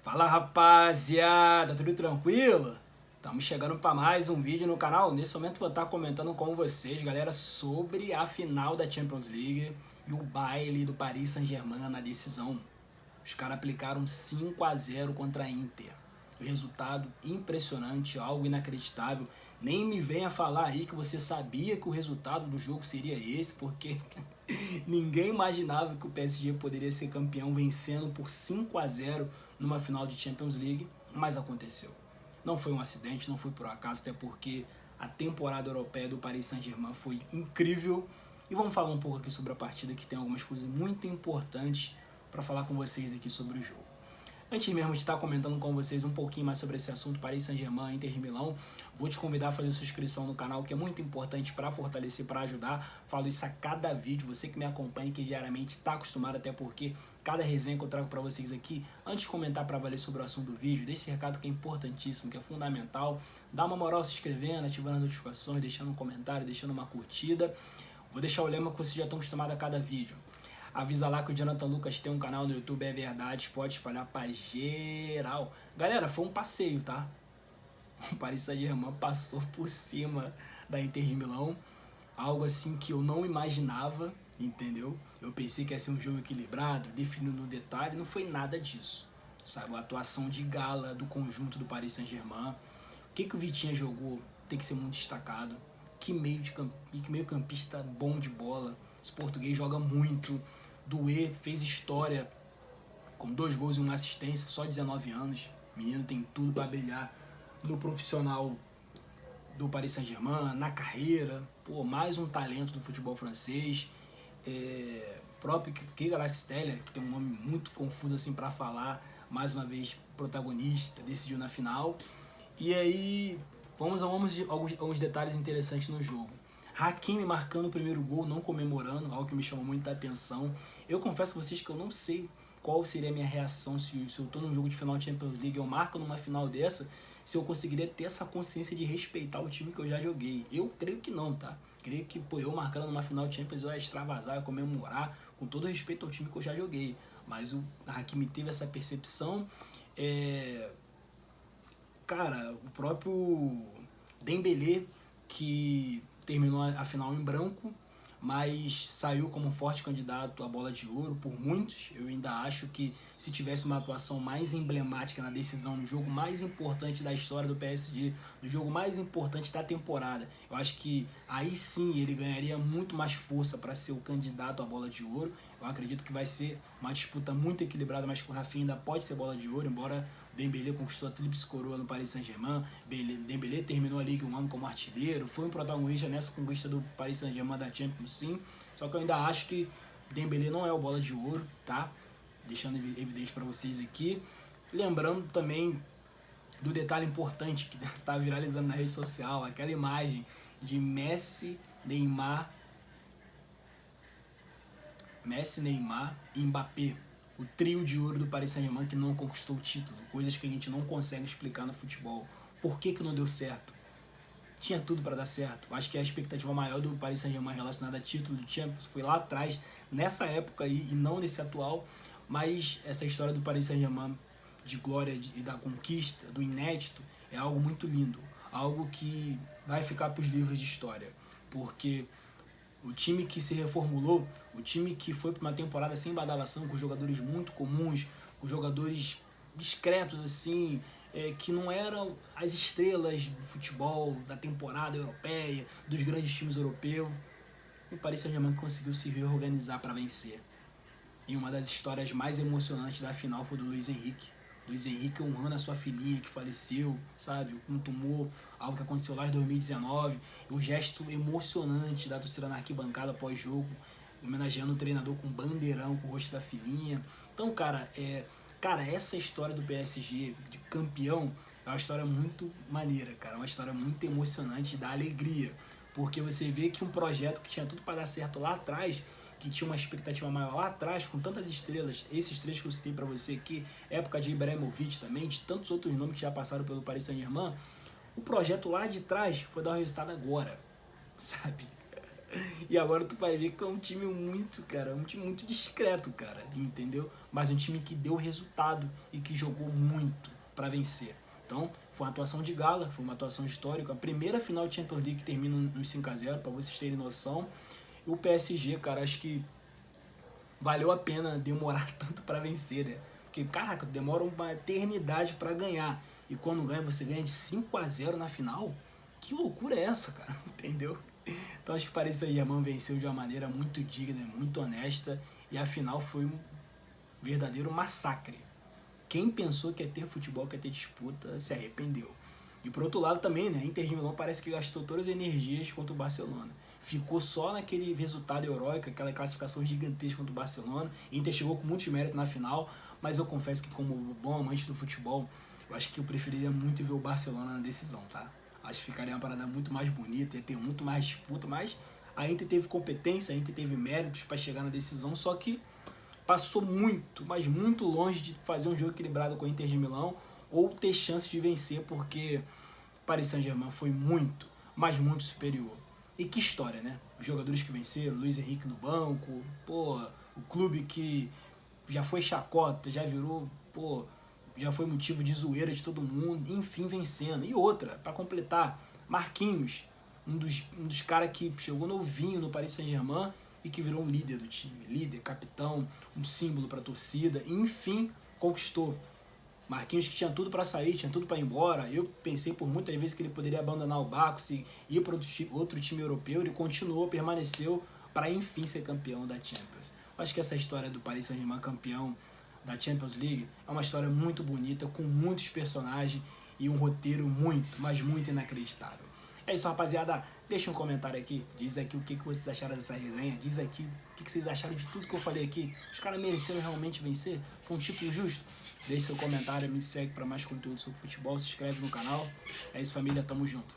Fala rapaziada, tudo tranquilo? Estamos chegando para mais um vídeo no canal. Nesse momento vou estar comentando com vocês, galera, sobre a final da Champions League e o baile do Paris Saint-Germain na decisão. Os caras aplicaram 5-0 contra a Inter. Resultado impressionante, algo inacreditável. Nem me venha falar aí que você sabia que o resultado do jogo seria esse, porque ninguém imaginava que o PSG poderia ser campeão vencendo por 5-0 numa final de Champions League, mas aconteceu. Não foi um acidente, não foi por acaso, até porque a temporada europeia do Paris Saint-Germain foi incrível. E vamos falar um pouco aqui sobre a partida, que tem algumas coisas muito importantes para falar com vocês aqui sobre o jogo. Antes mesmo de estar comentando com vocês um pouquinho mais sobre esse assunto, Paris Saint-Germain, Inter de Milão, vou te convidar a fazer sua inscrição no canal, que é muito importante para fortalecer, para ajudar. Falo isso a cada vídeo, você que me acompanha, que diariamente está acostumado, até porque cada resenha que eu trago para vocês aqui, antes de comentar para valer sobre o assunto do vídeo, deixa esse recado que é importantíssimo, que é fundamental. Dá uma moral se inscrevendo, ativando as notificações, deixando um comentário, deixando uma curtida. Vou deixar o lema que vocês já estão acostumados a cada vídeo. Avisa lá que o Jonathan Lucas tem um canal no YouTube, é verdade, pode espalhar pra geral. Galera, foi um passeio, tá? O Paris Saint-Germain passou por cima da Inter de Milão. Algo assim que eu não imaginava, entendeu? Eu pensei que ia ser um jogo equilibrado, definido no detalhe, não foi nada disso. Sabe, a atuação de gala do conjunto do Paris Saint-Germain. O que o Vitinha jogou tem que ser muito destacado. Que meio campista bom de bola. Esse português joga muito. Doué fez história com 2 gols e 1 assistência, só 19 anos. O menino tem tudo para brilhar no profissional do Paris Saint-Germain, na carreira. Pô, mais um talento do futebol francês. Próprio Keita Kvaratskhelia, que tem um nome muito confuso assim para falar, mais uma vez protagonista, decidiu na final. E aí, vamos a alguns detalhes interessantes no jogo. Hakimi marcando o primeiro gol, não comemorando, algo que me chamou muita atenção. Eu confesso a vocês que eu não sei qual seria a minha reação se eu tô num jogo de final de Champions League, eu marco numa final dessa, se eu conseguiria ter essa consciência de respeitar o time que eu já joguei. Eu creio que não, tá? Creio que, eu marcando numa final de Champions, eu ia extravasar, eu ia comemorar, com todo respeito ao time que eu já joguei. Mas o Hakimi teve essa percepção. Cara, o próprio Dembélé, que terminou a final em branco, mas saiu como um forte candidato à bola de ouro por muitos. Eu ainda acho que se tivesse uma atuação mais emblemática na decisão, no jogo mais importante da história do PSG, no jogo mais importante da temporada, eu acho que aí sim ele ganharia muito mais força para ser o candidato à bola de ouro. Eu acredito que vai ser uma disputa muito equilibrada, mas que o Rafinha ainda pode ser bola de ouro, embora Dembélé conquistou a tríplice coroa no Paris Saint-Germain. Dembélé terminou a Ligue 1 como artilheiro, foi um protagonista nessa conquista do Paris Saint-Germain da Champions, sim. Só que eu ainda acho que Dembélé não é o bola de ouro, tá? Deixando evidente para vocês aqui. Lembrando também do detalhe importante que tá viralizando na rede social, aquela imagem de Messi, Neymar e Mbappé, o trio de ouro do Paris Saint-Germain que não conquistou o título, coisas que a gente não consegue explicar no futebol. Por que não deu certo? Tinha tudo para dar certo. Acho que a expectativa maior do Paris Saint-Germain relacionada a título do Champions foi lá atrás, nessa época aí, e não nesse atual. Mas essa história do Paris Saint-Germain de glória e da conquista, do inédito, é algo muito lindo. Algo que vai ficar para os livros de história. Porque o time que se reformulou, o time que foi para uma temporada sem badalação, com jogadores muito comuns, com jogadores discretos assim, que não eram as estrelas do futebol, da temporada europeia, dos grandes times europeus. O Paris Saint-Germain conseguiu se reorganizar para vencer. E uma das histórias mais emocionantes da final foi do Luiz Henrique. Luiz Henrique honrando a sua filhinha que faleceu, sabe, com um tumor, algo que aconteceu lá em 2019. O gesto emocionante da torcida na arquibancada pós-jogo, homenageando o treinador com um bandeirão com o rosto da filhinha. Então, cara, essa história do PSG de campeão é uma história muito maneira, cara. Uma história muito emocionante, dá alegria. Porque você vê que um projeto que tinha tudo para dar certo lá atrás, que tinha uma expectativa maior lá atrás, com tantas estrelas, esses três que eu citei pra você aqui, época de Ibrahimovic também, de tantos outros nomes que já passaram pelo Paris Saint-Germain, o projeto lá de trás foi dar o resultado agora, sabe? E agora tu vai ver que é um time muito, cara, um time muito discreto, cara, entendeu? Mas um time que deu resultado e que jogou muito pra vencer. Então, foi uma atuação de gala, foi uma atuação histórica. A primeira final de Champions League que termina nos 5-0, pra vocês terem noção. E o PSG, cara, acho que valeu a pena demorar tanto pra vencer, né? Porque, caraca, demora uma eternidade pra ganhar. E quando ganha, você ganha de 5-0 na final? Que loucura é essa, cara? Entendeu? Então acho que o Paris Saint-Germain venceu de uma maneira muito digna, muito honesta. E a final foi um verdadeiro massacre. Quem pensou que ia ter futebol, que ia ter disputa, se arrependeu. E por outro lado também, né, Inter de Milão parece que gastou todas as energias contra o Barcelona. Ficou só naquele resultado heróico, aquela classificação gigantesca contra o Barcelona. Inter chegou com muitos méritos na final, mas eu confesso que como bom amante do futebol, eu acho que eu preferiria muito ver o Barcelona na decisão, tá? Acho que ficaria uma parada muito mais bonita, ia ter muito mais disputa, mas a Inter teve competência, a Inter teve méritos para chegar na decisão, só que passou muito, mas muito longe de fazer um jogo equilibrado com o Inter de Milão ou ter chance de vencer, porque o Paris Saint-Germain foi muito, mas muito superior. E que história, né? Os jogadores que venceram, Luiz Henrique no banco, pô, o clube que já foi chacota, já virou, pô, já foi motivo de zoeira de todo mundo, enfim, vencendo. E outra, para completar, Marquinhos, um dos caras que chegou novinho no Paris Saint-Germain e que virou um líder do time, líder, capitão, um símbolo para a torcida, e, enfim, conquistou. Marquinhos que tinha tudo para sair, tinha tudo para ir embora. Eu pensei por muitas vezes que ele poderia abandonar o barco, se ir para outro time europeu. Ele continuou, permaneceu para enfim ser campeão da Champions. Acho que essa história do Paris Saint-Germain campeão da Champions League é uma história muito bonita, com muitos personagens e um roteiro muito, mas muito inacreditável. É isso, rapaziada. Deixa um comentário aqui. Diz aqui o que vocês acharam dessa resenha. Diz aqui o que vocês acharam de tudo que eu falei aqui. Os caras mereceram realmente vencer? Foi um título justo? Deixe seu comentário, me segue para mais conteúdo sobre futebol, se inscreve no canal. É isso, família, tamo junto.